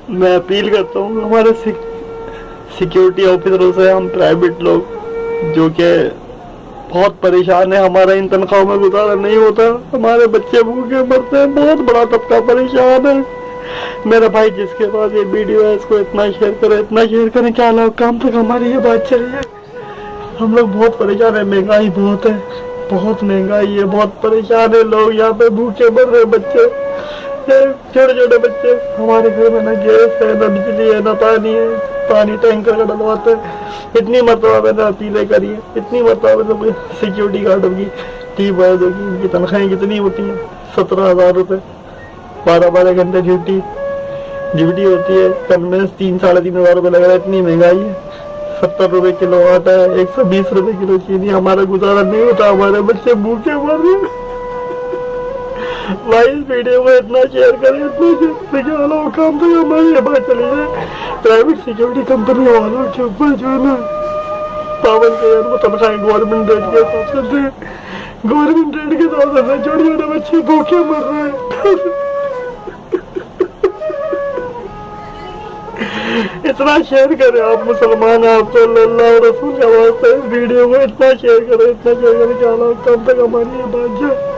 میں اپیل کرتا ہوں ہمارے سیکیورٹی آفیسروں سے، ہم پرائیویٹ لوگ جو کہ بہت پریشان ہیں، ہمارا ان تنخواہوں میں گزارا نہیں ہوتا، ہمارے بچے بھوکے مرتے ہیں، بہت بڑا طبقہ پریشان ہے۔ میرا بھائی جس کے پاس یہ ویڈیو ہے اس کو اتنا شیئر کریں کہ اللہ کام تک ہماری یہ بات چلی ہے۔ ہم لوگ بہت پریشان ہیں، مہنگائی بہت ہے، بہت مہنگائی ہے، بہت پریشان ہے لوگ، یہاں پہ بھوکے مر رہے بچے، چھوٹے چھوٹے بچے۔ ہمارے گھر میں نہ گیس ہے، نہ بجلی ہے، نہ پانی ہے، پانی ٹینکر کا ڈلواتے ہیں۔ اتنی مرتبہ میں نے اپیلیں کری ہیں، اتنی مرتبہ میں نے سیکیورٹی گارڈ ہوگی، ٹیم وائز ہوگی، ان کی تنخواہیں کتنی ہوتی ہیں؟ 17,000 روپے، 12 گھنٹے ڈیوٹی ہوتی ہے، کنوینس 3-3,500 روپے لگ رہا ہے۔ اتنی مہنگائی ہے، 70 روپے کلو آٹا ہے، 120 روپے کلو چینی، ہمارا گزارا نہیں ہوتا، ہمارے بچے بھوکے مر رہے ہیں۔ بھائی اس ویڈیو کو اتنا شیئر کریں، اتنا شیئر کریں کہ اللہ کام تک ہماری یہ بات چلی جائے۔ پرائیویٹ سیکیورٹی کمپنی والوں کے اوپر جو ہے نا پابند کے وہ تنخواہیں گورنمنٹ ریٹ کے حساب سے دیں، گورنمنٹ ریٹ کے حساب سے چھوٹے چھوٹے بچے بھوکے مر رہے ہیں۔ اتنا شیئر کریں، آپ مسلمان ہیں، آپ کو اللہ اور رسول کے واسطے اس ویڈیو کو اتنا شیئر کریں کہ اللہ کم تک ہماری یہ بات جائے۔